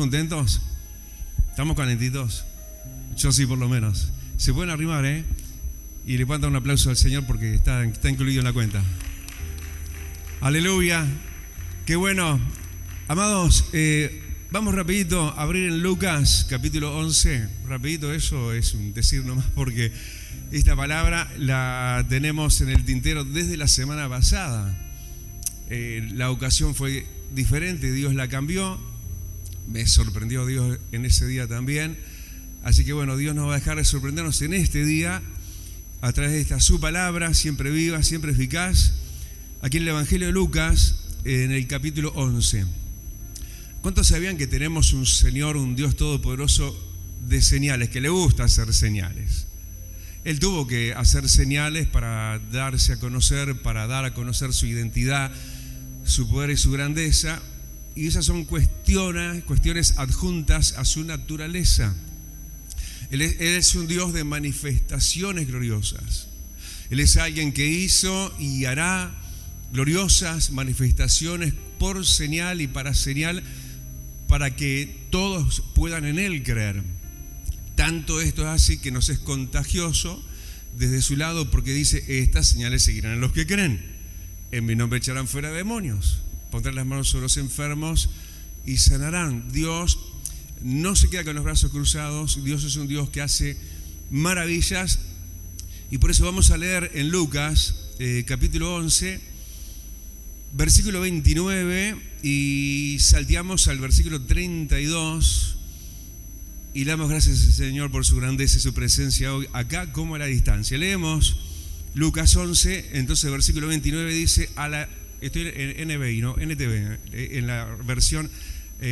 contentos? ¿Estamos calentitos? Yo sí, por lo menos. Se pueden arrimar, y le pueden dar un aplauso al Señor porque está incluido en la cuenta. Aleluya. Qué bueno. Amados, vamos rapidito a abrir en Lucas capítulo 11. Rapidito, eso es un decir nomás porque esta palabra la tenemos en el tintero desde la semana pasada. La ocasión fue diferente, Dios la cambió. Me sorprendió Dios en ese día también. Así que bueno, Dios nos va a dejar de sorprendernos en este día a través de esta su palabra, siempre viva, siempre eficaz. Aquí en el Evangelio de Lucas, en el capítulo 11. ¿Cuántos sabían que tenemos un Señor, un Dios todopoderoso de señales, que le gusta hacer señales? Él tuvo que hacer señales para darse a conocer, para dar a conocer su identidad, su poder y su grandeza. Y esas son cuestiones adjuntas a su naturaleza. Él es un Dios de manifestaciones gloriosas. Él es alguien que hizo y hará gloriosas manifestaciones por señal y para señal, para que todos puedan en Él creer. Tanto esto es así que nos es contagioso desde su lado, porque dice: estas señales seguirán a los que creen. En mi nombre echarán fuera demonios, pondrán las manos sobre los enfermos y sanarán. Dios no se queda con los brazos cruzados. Dios es un Dios que hace maravillas. Y por eso vamos a leer en Lucas capítulo 11, versículo 29, y salteamos al versículo 32 y le damos gracias al Señor por su grandeza y su presencia hoy acá como a la distancia. Leemos Lucas 11, entonces versículo 29 dice, estoy en NBI, ¿no? NTV, en la versión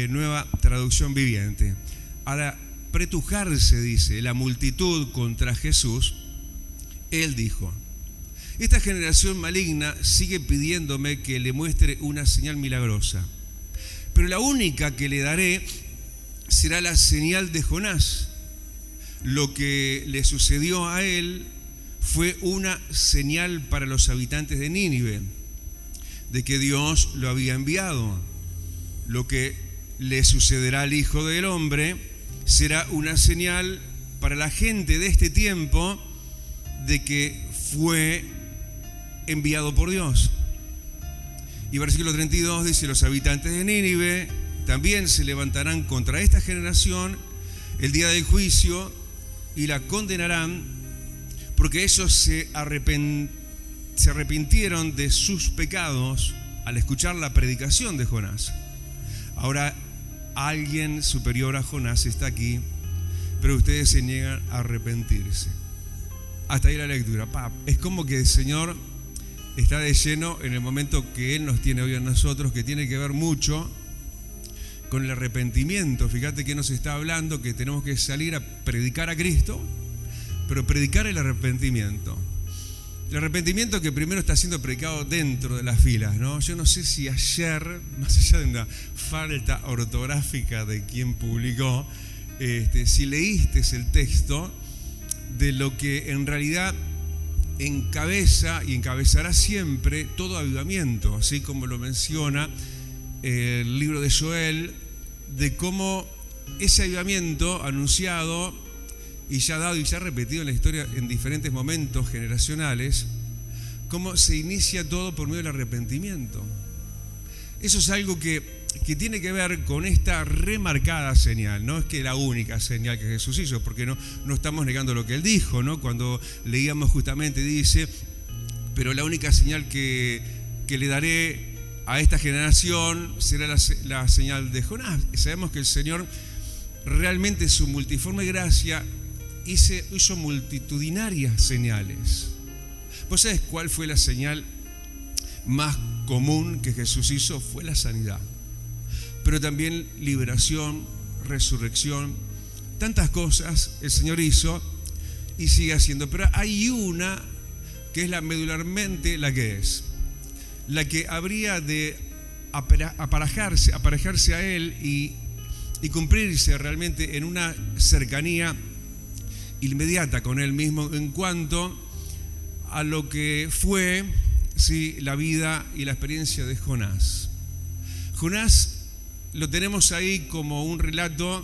Nueva Traducción Viviente. Al apretujarse, dice, la multitud contra Jesús, Él dijo: esta generación maligna sigue pidiéndome que le muestre una señal milagrosa, pero la única que le daré será la señal de Jonás. Lo que le sucedió a él fue una señal para los habitantes de Nínive, de que Dios lo había enviado. Lo que le sucederá al Hijo del Hombre será una señal para la gente de este tiempo, de que fue enviado por Dios. Y versículo 32 dice: los habitantes de Nínive también se levantarán contra esta generación el día del juicio y la condenarán, porque ellos se arrepintieron de sus pecados al escuchar la predicación de Jonás. Ahora alguien superior a Jonás está aquí, pero ustedes se niegan a arrepentirse. Hasta ahí la lectura. Es como que el Señor está de lleno en el momento que Él nos tiene hoy en nosotros, que tiene que ver mucho con el arrepentimiento. Fíjate que nos está hablando que tenemos que salir a predicar a Cristo, pero predicar el arrepentimiento. El arrepentimiento que primero está siendo predicado dentro de las filas, ¿no? Yo no sé si ayer, más allá de una falta ortográfica de quien publicó, si leíste el texto de lo que en realidad encabeza y encabezará siempre todo avivamiento, así como lo menciona el libro de Joel, de cómo ese avivamiento anunciado y ya dado y ya repetido en la historia en diferentes momentos generacionales, cómo se inicia todo por medio del arrepentimiento. Eso es algo que tiene que ver con esta remarcada señal. No es que la única señal que Jesús hizo, porque no estamos negando lo que Él dijo, ¿no? Cuando leíamos justamente dice: pero la única señal que le daré a esta generación será la señal de Jonás. Sabemos que el Señor realmente, su multiforme gracia, hizo multitudinarias señales. ¿Vos sabés cuál fue la señal más común que Jesús hizo? Fue la sanidad. Pero también liberación, resurrección, tantas cosas el Señor hizo y sigue haciendo. Pero hay una que es la medularmente la que habría de aparejarse a Él y cumplirse realmente en una cercanía inmediata con Él mismo en cuanto a lo que fue, sí, la vida y la experiencia de Jonás. Jonás lo tenemos ahí como un relato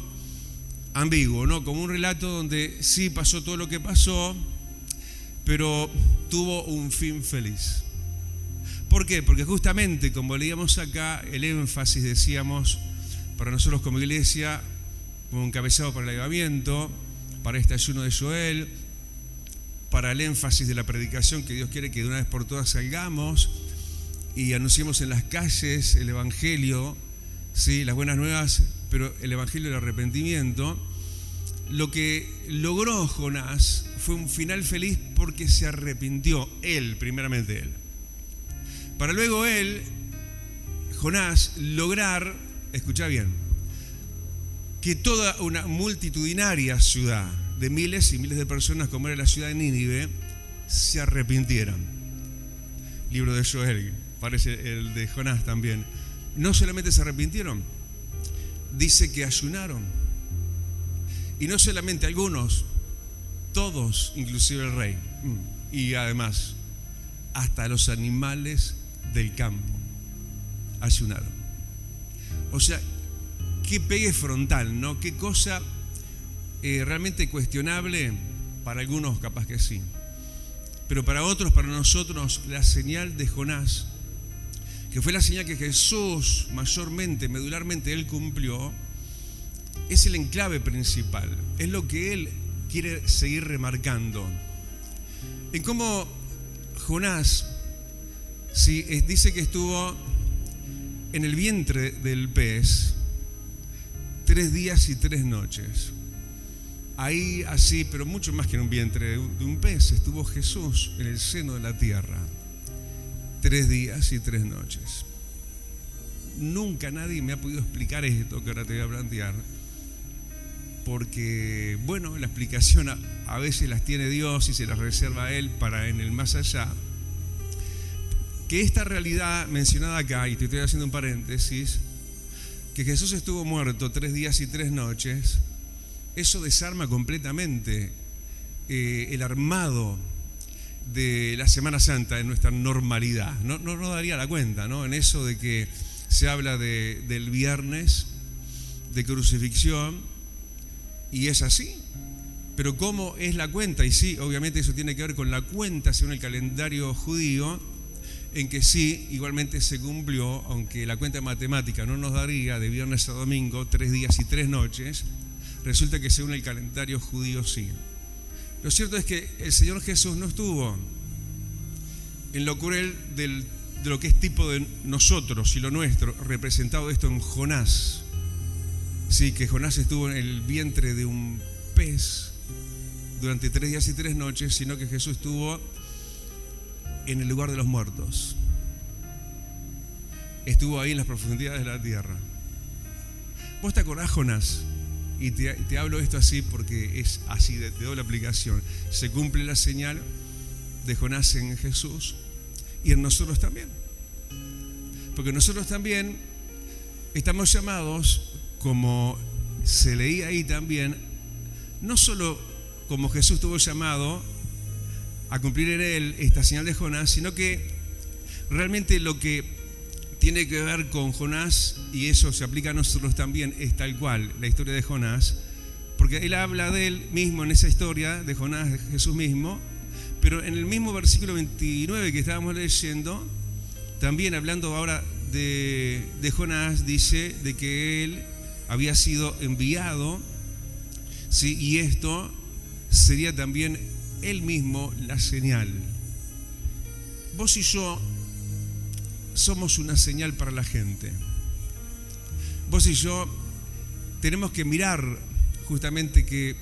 ambiguo, ¿no? Como un relato donde sí pasó todo lo que pasó, pero tuvo un fin feliz. ¿Por qué? Porque justamente, como leíamos acá, el énfasis, decíamos, para nosotros como iglesia, como encabezado para el avivamiento, para este ayuno de Joel, para el énfasis de la predicación que Dios quiere que de una vez por todas salgamos y anunciemos en las calles el evangelio, ¿sí? Las buenas nuevas, pero el evangelio del arrepentimiento. Lo que logró Jonás fue un final feliz porque se arrepintió él, primeramente él. Para luego Jonás, lograr, escucha bien, que toda una multitudinaria ciudad de miles y miles de personas, como era la ciudad de Nínive, se arrepintieran. Libro de Joel, parece el de Jonás también. No solamente se arrepintieron, dice que ayunaron. Y no solamente algunos, todos, inclusive el rey. Y además, hasta los animales del campo ayunaron. O sea, qué pegue frontal, ¿no? Qué cosa realmente cuestionable. Para algunos capaz que sí, pero para otros, para nosotros, la señal de Jonás, que fue la señal que Jesús mayormente, medularmente, él cumplió, es el enclave principal, es lo que él quiere seguir remarcando. En cómo Jonás, sí, dice que estuvo en el vientre del pez 3 días y 3 noches. Ahí así, pero mucho más que en un vientre de un pez, estuvo Jesús en el seno de la tierra 3 días y 3 noches. Nunca nadie me ha podido explicar esto que ahora te voy a plantear, porque, bueno, la explicación a veces las tiene Dios y se las reserva a Él para en el más allá. Que esta realidad mencionada acá, y te estoy haciendo un paréntesis, que Jesús estuvo muerto 3 días y 3 noches, eso desarma completamente el armado de la Semana Santa en nuestra normalidad. No daría la cuenta, ¿no? En eso de que se habla del viernes de crucifixión, y es así. Pero ¿cómo es la cuenta? Y sí, obviamente eso tiene que ver con la cuenta según el calendario judío, en que sí, igualmente se cumplió, aunque la cuenta matemática no nos daría de viernes a domingo 3 días y 3 noches, resulta que según el calendario judío sí. Lo cierto es que el Señor Jesús no estuvo en lo cruel de lo que es tipo de nosotros y lo nuestro, representado esto en Jonás. Sí, que Jonás estuvo en el vientre de un pez durante 3 días y 3 noches, sino que Jesús estuvo en el lugar de los muertos. Estuvo ahí en las profundidades de la tierra. ¿Vos te acordás, Jonás? Y te hablo esto así porque es así de doble aplicación. Se cumple la señal de Jonás en Jesús y en nosotros también. Porque nosotros también estamos llamados, como se leía ahí también, no solo como Jesús tuvo llamado a cumplir en él esta señal de Jonás, sino que realmente lo que tiene que ver con Jonás, y eso se aplica a nosotros también, es tal cual la historia de Jonás, porque él habla de él mismo en esa historia de Jonás, de Jesús mismo, pero en el mismo versículo 29 que estábamos leyendo, también hablando ahora de Jonás, dice de que él había sido enviado, ¿sí? Y esto sería también él mismo la señal. Vos y yo somos una señal para la gente. Vos y yo tenemos que mirar justamente que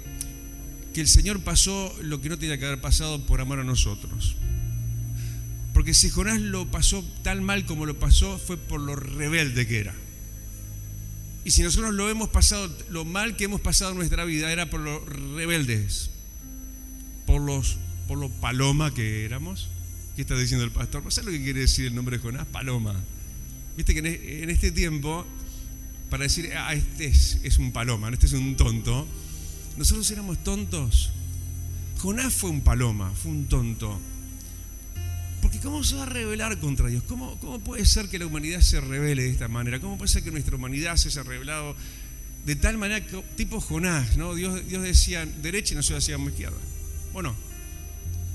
el Señor pasó lo que no tenía que haber pasado por amor a nosotros. Porque si Jonás lo pasó tan mal como lo pasó, fue por lo rebelde que era. Y si nosotros lo hemos pasado, lo mal que hemos pasado en nuestra vida era por los rebeldes, por los paloma que éramos. ¿Qué está diciendo el pastor? ¿Sabes lo que quiere decir el nombre de Jonás? Paloma. Viste que en este tiempo, para decir, este es un paloma, este es un tonto, nosotros éramos tontos. Jonás fue un paloma, fue un tonto. que ¿cómo se va a rebelar contra Dios? ¿Cómo puede ser que la humanidad se rebele de esta manera? ¿Cómo puede ser que nuestra humanidad se haya rebelado de tal manera, tipo Jonás, ¿no? Dios decía derecha y nosotros hacíamos izquierda. Bueno,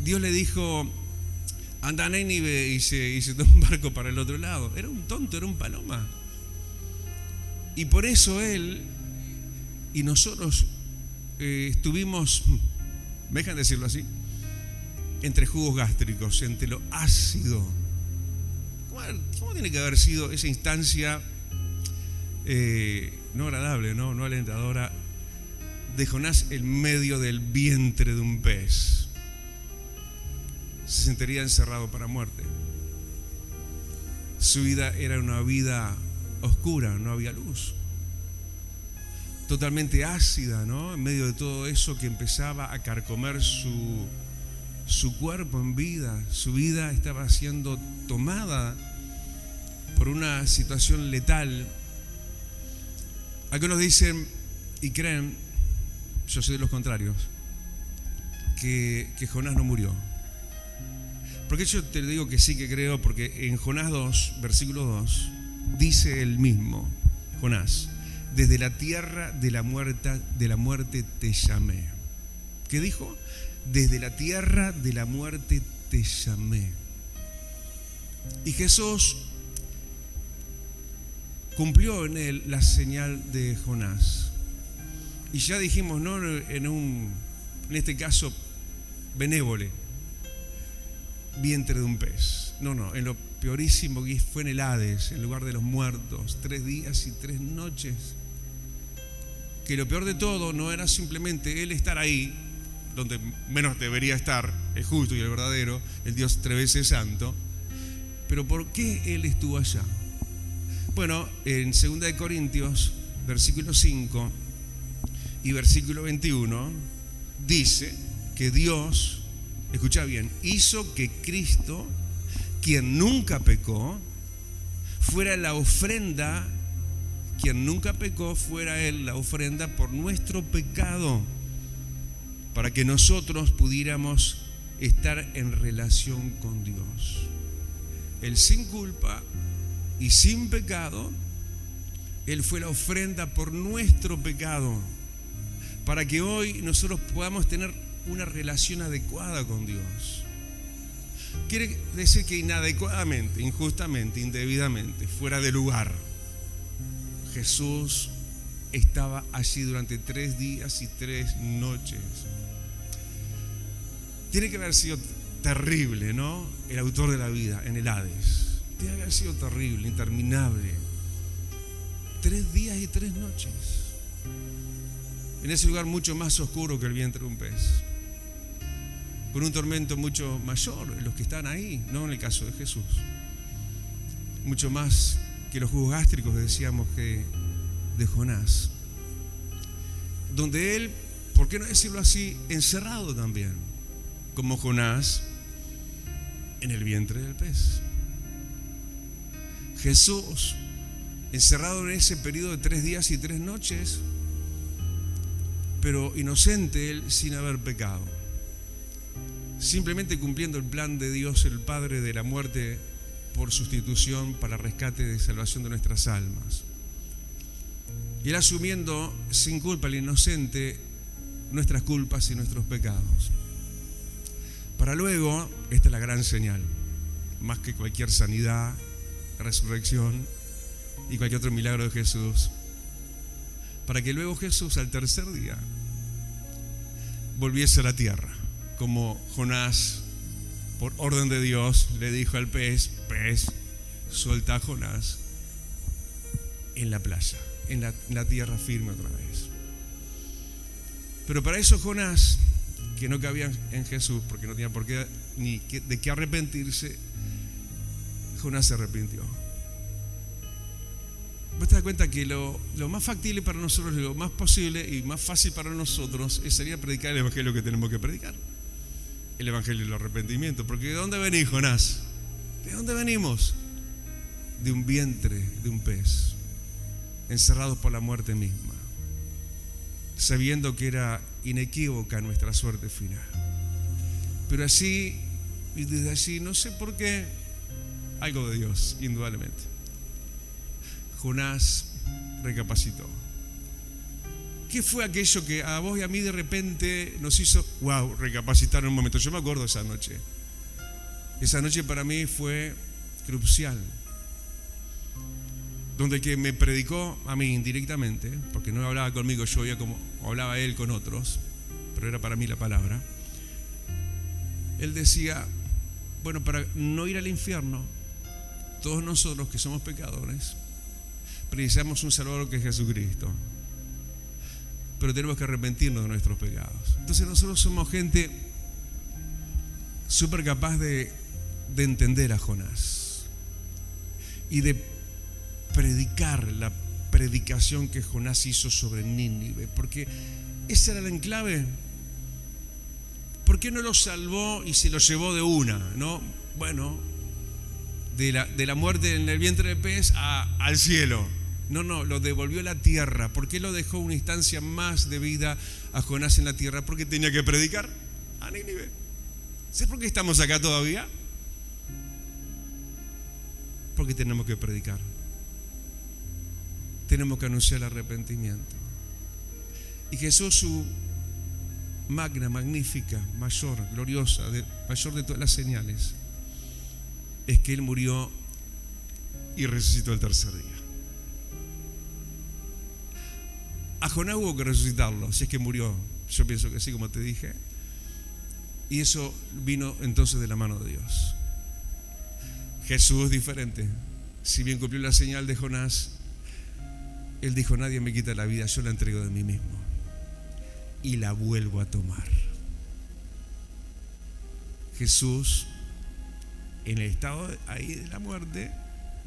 Dios le dijo, anda a Nínive y se tomó un barco para el otro lado. Era un tonto, era un paloma. Y por eso él y nosotros estuvimos, ¿me dejan decirlo así? Entre jugos gástricos, entre lo ácido. ¿Cómo tiene que haber sido esa instancia no agradable, no alentadora, de Jonás en medio del vientre de un pez? Se sentiría encerrado para muerte. Su vida era una vida oscura, no había luz. Totalmente ácida, ¿no? En medio de todo eso que empezaba a carcomer su cuerpo en vida. Su vida estaba siendo tomada por una situación letal. Algunos dicen y creen, yo soy de los contrarios, que Jonás no murió. Porque yo te digo que sí que creo, porque en Jonás 2, versículo 2, dice el mismo, Jonás, desde la tierra de la muerte te llamé. ¿Qué dijo? Desde la tierra de la muerte te llamé. Y Jesús cumplió en él la señal de Jonás. Y ya dijimos, no en este caso benévole, vientre de un pez. No, en lo peorísimo que fue en el Hades, en lugar de los muertos, 3 días y 3 noches. Que lo peor de todo no era simplemente él estar ahí, donde menos debería estar, el justo y el verdadero, el Dios 3 veces santo. Pero ¿por qué él estuvo allá? Bueno, en 2 de Corintios, versículo 5 y versículo 21, dice que Dios, escucha bien, hizo que Cristo, quien nunca pecó, fuera la ofrenda, quien nunca pecó, fuera él la ofrenda por nuestro pecado, para que nosotros pudiéramos estar en relación con Dios. Él sin culpa y sin pecado, él fue la ofrenda por nuestro pecado, para que hoy nosotros podamos tener una relación adecuada con Dios. Quiere decir que inadecuadamente, injustamente, indebidamente, fuera de lugar, Jesús estaba allí durante 3 días y 3 noches. Tiene que haber sido terrible, ¿no? El autor de la vida en el Hades. Tiene que haber sido terrible, interminable. 3 días y 3 noches. En ese lugar mucho más oscuro que el vientre de un pez. Con un tormento mucho mayor en los que están ahí, no en el caso de Jesús. Mucho más que los jugos gástricos, decíamos, que de Jonás. Donde él, ¿por qué no decirlo así?, encerrado también, como Jonás, en el vientre del pez. Jesús, encerrado en ese periodo de 3 días y 3 noches, pero inocente él, sin haber pecado. Simplemente cumpliendo el plan de Dios, el Padre, de la muerte por sustitución para rescate de salvación de nuestras almas. Y él asumiendo sin culpa, el inocente, nuestras culpas y nuestros pecados. Para luego, esta es la gran señal, más que cualquier sanidad, resurrección y cualquier otro milagro de Jesús, para que luego Jesús al tercer día volviese a la tierra, como Jonás, por orden de Dios, le dijo al pez, suelta a Jonás en la playa, en la tierra firme otra vez. Pero para eso Jonás, que no cabía en Jesús, porque no tenía por qué ni de qué arrepentirse, Jonás se arrepintió. Vos te das cuenta que lo más factible para nosotros, lo más posible y más fácil para nosotros sería predicar el evangelio que tenemos que predicar, el evangelio del arrepentimiento. Porque ¿de dónde venís, Jonás? ¿De dónde venimos? De un vientre de un pez, encerrados por la muerte misma, sabiendo que era inequívoca nuestra suerte final. Pero así Y desde allí, no sé por qué, algo de Dios, indudablemente. Jonás recapacitó. ¿Qué fue aquello que a vos y a mí de repente nos hizo, recapacitar en un momento? Yo me acuerdo esa noche. Esa noche para mí fue crucial. Donde el que me predicó a mí indirectamente, porque no hablaba conmigo, yo oía como hablaba él con otros, pero era para mí la palabra. Él decía, bueno, para no ir al infierno, todos nosotros que somos pecadores, precisamos un Salvador que es Jesucristo. Pero tenemos que arrepentirnos de nuestros pecados. Entonces nosotros somos gente súper capaz de entender a Jonás y de predicar la predicación que Jonás hizo sobre Nínive, porque esa era la enclave. ¿Por qué no lo salvó y se lo llevó de una? ¿No? Bueno, de la muerte en el vientre del pez al cielo. No, lo devolvió a la tierra. ¿Por qué lo dejó una instancia más de vida a Jonás en la tierra? Porque tenía que predicar a Nínive. ¿Sabes por qué estamos acá todavía? Porque tenemos que predicar. Tenemos que anunciar el arrepentimiento. Y Jesús, su magna, magnífica, mayor, gloriosa, mayor de todas las señales, es que Él murió y resucitó el tercer día. A Jonás hubo que resucitarlo, si es que murió. Yo pienso que sí, como te dije. Y eso vino entonces de la mano de Dios. Jesús es diferente. Si bien cumplió la señal de Jonás, Él dijo, nadie me quita la vida, yo la entrego de mí mismo y la vuelvo a tomar. Jesús, en el estado ahí de la muerte,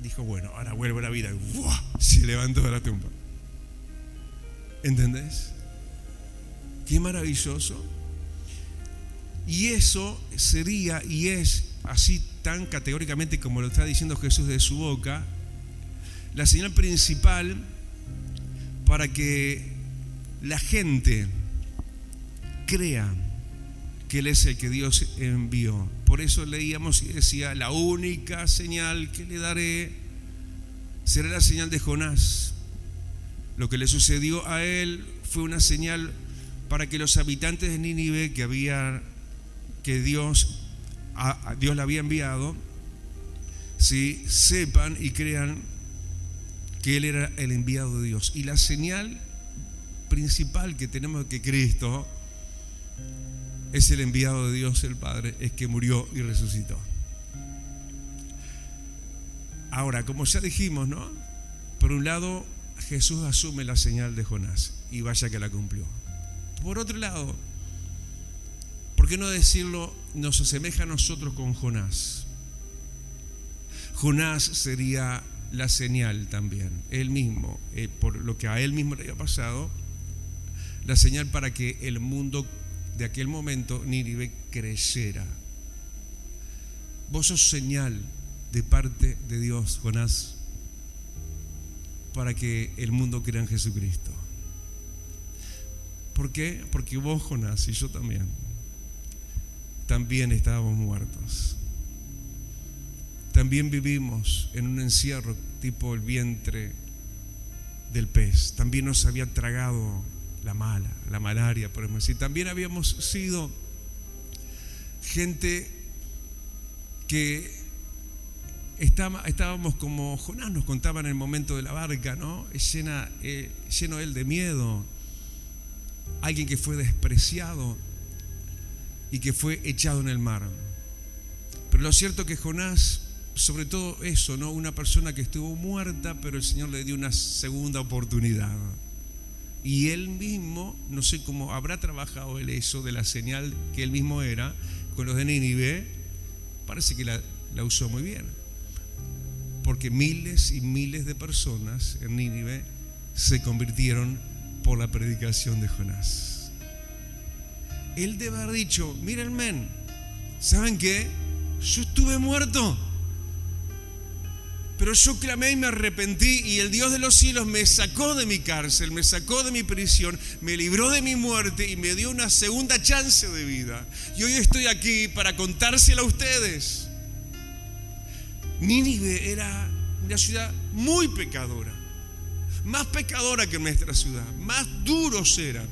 dijo, bueno, ahora vuelvo a la vida. Y ¡buah! Se levantó de la tumba. ¿Entendés? Qué maravilloso. Y eso sería y es así tan categóricamente como lo está diciendo Jesús de su boca, la señal principal para que la gente crea que Él es el que Dios envió. Por eso leíamos y decía, la única señal que le daré será la señal de Jonás. Lo que le sucedió a él fue una señal para que los habitantes de Nínive que Dios le había enviado, ¿sí?, sepan y crean que Él era el enviado de Dios. Y la señal principal que tenemos que Cristo es el enviado de Dios el Padre, es que murió y resucitó. Ahora, como ya dijimos, ¿no? Por un lado, Jesús asume la señal de Jonás y vaya que la cumplió. Por otro lado, ¿por qué no decirlo? Nos asemeja a nosotros con Jonás. Jonás sería la señal también, él mismo, por lo que a él mismo le había pasado, la señal para que el mundo de aquel momento, Nínive, creyera. Vos sos señal de parte de Dios, Jonás, para que el mundo crea en Jesucristo. ¿Por qué? Porque vos, Jonás, y yo también estábamos muertos. También vivimos en un encierro tipo el vientre del pez. También nos había tragado la malaria, podemos decir. También habíamos sido gente que estábamos como Jonás nos contaba en el momento de la barca, ¿no? Lleno él de miedo. Alguien que fue despreciado y que fue echado en el mar. Pero lo cierto es que Jonás, sobre todo eso, ¿no? Una persona que estuvo muerta, pero el Señor le dio una segunda oportunidad. Y él mismo, no sé cómo habrá trabajado él eso de la señal que él mismo era con los de Nínive, parece que la usó muy bien. Porque miles y miles de personas en Nínive se convirtieron por la predicación de Jonás. Él debe haber dicho, mírenme, ¿saben qué? Yo estuve muerto, Pero yo clamé y me arrepentí, y el Dios de los cielos me sacó de mi cárcel, me sacó de mi prisión, me libró de mi muerte y me dio una segunda chance de vida. Y hoy estoy aquí para contárselo a ustedes. Nínive era una ciudad muy pecadora, más pecadora que nuestra ciudad, más duros eran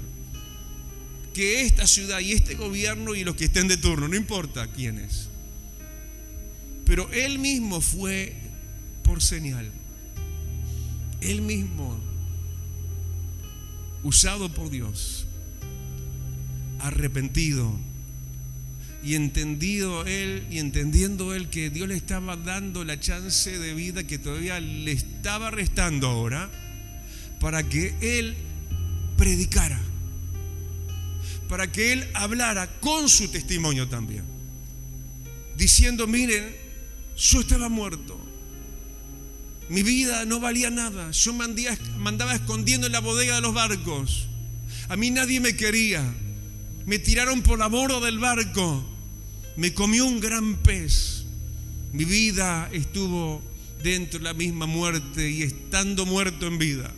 que esta ciudad y este gobierno y los que estén de turno, no importa quiénes. Pero él mismo fue por señal. Él mismo, usado por Dios, arrepentido y entendiendo él que Dios le estaba dando la chance de vida que todavía le estaba restando ahora, para que él predicara, para que él hablara con su testimonio también, diciendo: miren, yo estaba muerto, mi vida no valía nada, yo me andaba escondiendo en la bodega de los barcos, a mí nadie me quería, me tiraron por la borda del barco, me comió un gran pez, mi vida estuvo dentro de la misma muerte, y estando muerto en vida,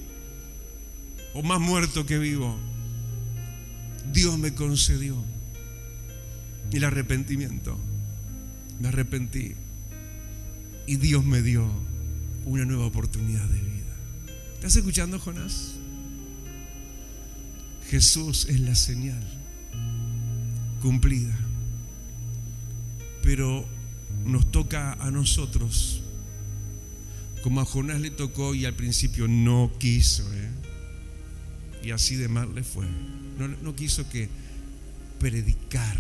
o más muerto que vivo, Dios me concedió el arrepentimiento. Me arrepentí y Dios me dio una nueva oportunidad de vida. ¿Estás escuchando, Jonás? Jesús es la señal cumplida, pero nos toca a nosotros, como a Jonás le tocó y al principio no quiso, y así de mal le fue. No quiso que predicar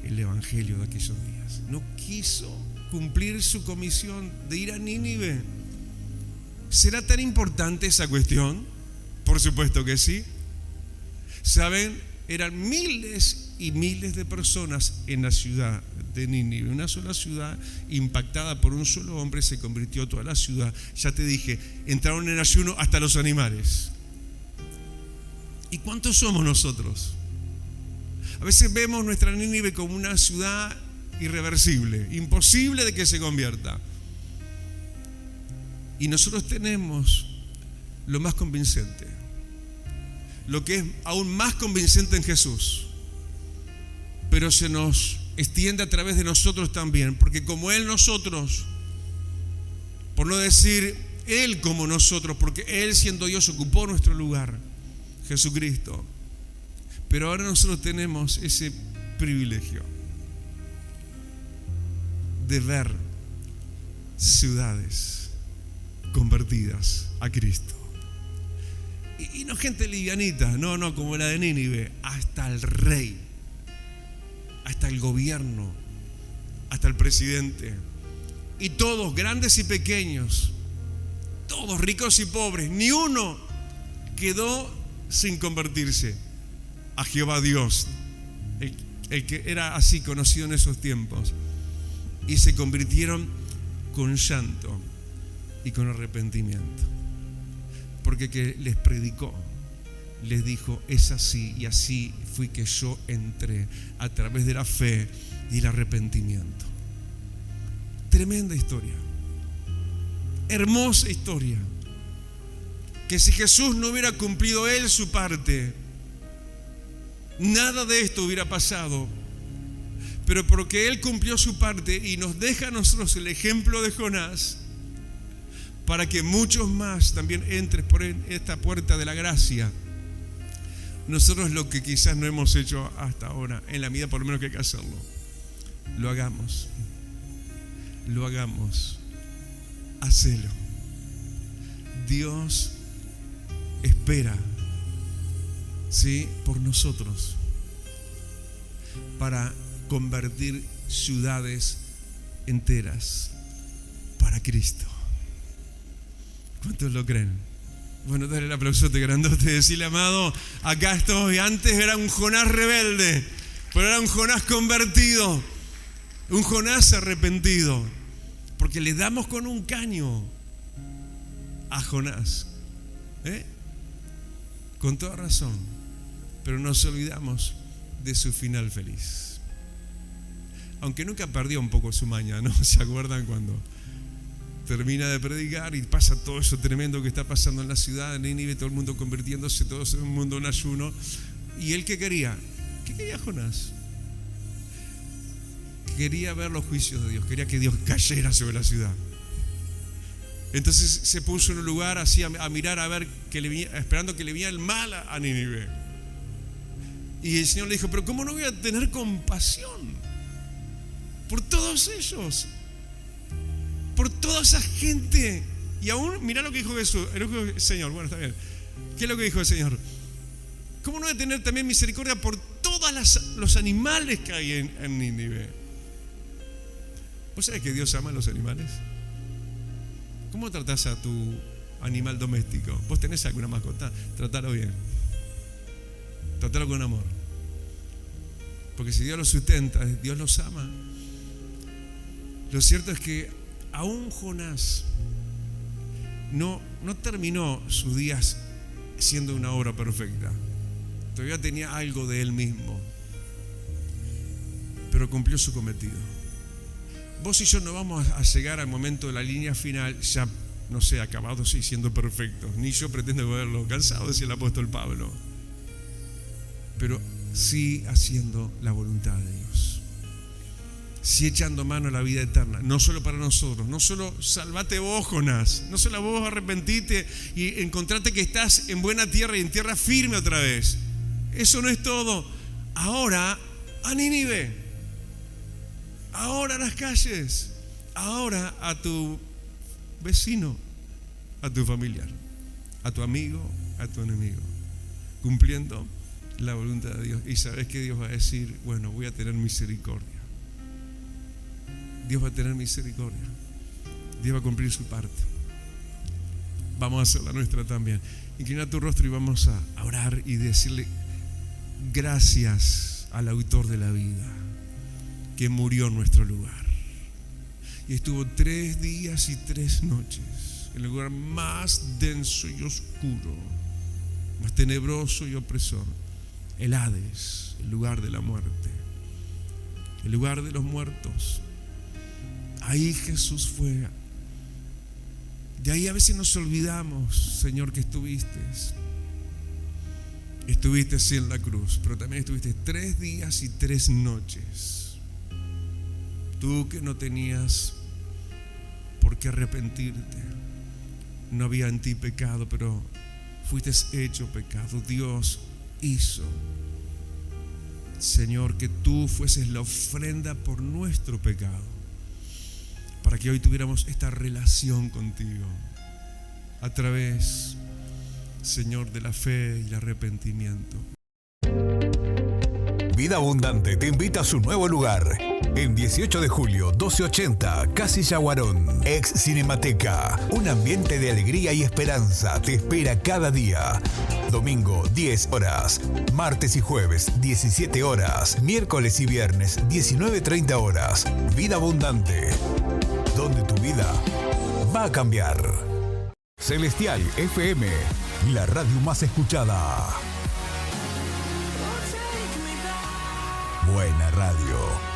el evangelio de aquellos días. No quiso cumplir su comisión de ir a Nínive. ¿Será tan importante esa cuestión? Por supuesto que sí. ¿Saben? Eran miles y miles de personas en la ciudad de Nínive. Una sola ciudad impactada por un solo hombre se convirtió toda la ciudad. Ya te dije, entraron en ayuno hasta los animales. ¿Y cuántos somos nosotros? A veces vemos nuestra Nínive como una ciudad irreversible, imposible de que se convierta. Y nosotros tenemos lo más convincente, lo que es aún más convincente en Jesús, pero se nos extiende a través de nosotros también, porque como Él nosotros, por no decir Él como nosotros, porque Él siendo Dios ocupó nuestro lugar, Jesucristo. Pero ahora nosotros tenemos ese privilegio de ver ciudades convertidas a Cristo. Y no gente livianita, no como la de Nínive, hasta el rey, hasta el gobierno, hasta el presidente, y todos, grandes y pequeños, todos ricos y pobres, ni uno quedó sin convertirse a Jehová Dios, el que era así conocido en esos tiempos, y se convirtieron con llanto y con arrepentimiento, porque que les predicó, les dijo: es así, y así fui que yo entré a través de la fe y el arrepentimiento. Tremenda historia, hermosa historia, que si Jesús no hubiera cumplido Él su parte, nada de esto hubiera pasado. Pero porque Él cumplió su parte y nos deja a nosotros el ejemplo de Jonás, para que muchos más también entren por esta puerta de la gracia, nosotros lo que quizás no hemos hecho hasta ahora, en la vida por lo menos que hay que hacerlo, lo hagamos. Hacelo. Dios espera, ¿sí?, por nosotros, para convertir ciudades enteras para Cristo. ¿Cuántos lo creen? Bueno, dale el aplausote grandote, decirle: amado, acá estoy. Antes era un Jonás rebelde, pero era un Jonás convertido, un Jonás arrepentido, porque le damos con un caño a Jonás, con toda razón, pero nos olvidamos de su final feliz. Aunque nunca perdió un poco su maña, ¿no? ¿Se acuerdan cuando termina de predicar y pasa todo eso tremendo que está pasando en la ciudad de Nínive, todo el mundo convirtiéndose, todo el mundo en ayuno. ¿Y él qué quería? ¿Qué quería Jonás? Quería ver los juicios de Dios, quería que Dios cayera sobre la ciudad. Entonces se puso en un lugar así a mirar, a ver, esperando que le viniera el mal a Nínive. Y el Señor le dijo, pero ¿cómo no voy a tener compasión por todos ellos? Por toda esa gente. Y aún, mirá lo que dijo Jesús, el Señor, bueno, está bien. ¿Qué es lo que dijo el Señor? ¿Cómo no voy a tener también misericordia por todos los animales que hay en Nínive? ¿Vos sabés que Dios ama a los animales? ¿Cómo tratás a tu animal doméstico? ¿Vos tenés alguna mascota? Tratalo bien. Tratalo con amor. Porque si Dios los sustenta, Dios los ama. Lo cierto es que aún Jonás no terminó sus días siendo una obra perfecta. Todavía tenía algo de él mismo, pero cumplió su cometido. Vos y yo no vamos a llegar al momento de la línea final ya, no sé, acabados y siendo perfectos. Ni yo pretendo verlo alcanzado, decía el apóstol Pablo. Pero sí haciendo la voluntad de Dios. Sí echando mano a la vida eterna. No solo para nosotros. No solo salvate vos, Jonás. No solo vos arrepentite y encontrate que estás en buena tierra y en tierra firme otra vez. Eso no es todo. Ahora a Nínive. Ahora a las calles. Ahora a tu vecino, a tu familiar, a tu amigo, a tu enemigo. Cumpliendo la voluntad de Dios. Y sabes que Dios va a decir, bueno, voy a tener misericordia. Dios va a tener misericordia. Dios va a cumplir su parte. Vamos a hacer la nuestra también. Inclina tu rostro y vamos a orar y decirle gracias al autor de la vida que murió en nuestro lugar y estuvo 3 días y 3 noches en el lugar más denso y oscuro, más tenebroso y opresor, el Hades, el lugar de la muerte, el lugar de los muertos. Ahí Jesús fue. De ahí a veces nos olvidamos, Señor, que estuviste en la cruz, pero también estuviste 3 días y 3 noches. Tú que no tenías por qué arrepentirte, no había en ti pecado, pero fuiste hecho pecado. Dios hizo, Señor, que tú fueses la ofrenda por nuestro pecado, para que hoy tuviéramos esta relación contigo a través, Señor, de la fe y el arrepentimiento. Vida Abundante te invita a su nuevo lugar. En 18 de julio, 1280, Casilla Guarón, ex Cinemateca. Un ambiente de alegría y esperanza te espera cada día. Domingo, 10 horas. Martes y jueves, 17 horas. Miércoles y viernes, 19:30 horas. Vida Abundante, donde tu vida va a cambiar. Celestial FM, la radio más escuchada. Buena radio.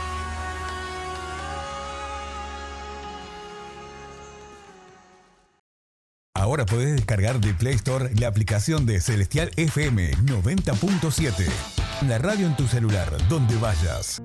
Ahora puedes descargar de Play Store la aplicación de Celestial FM 90.7. La radio en tu celular, donde vayas.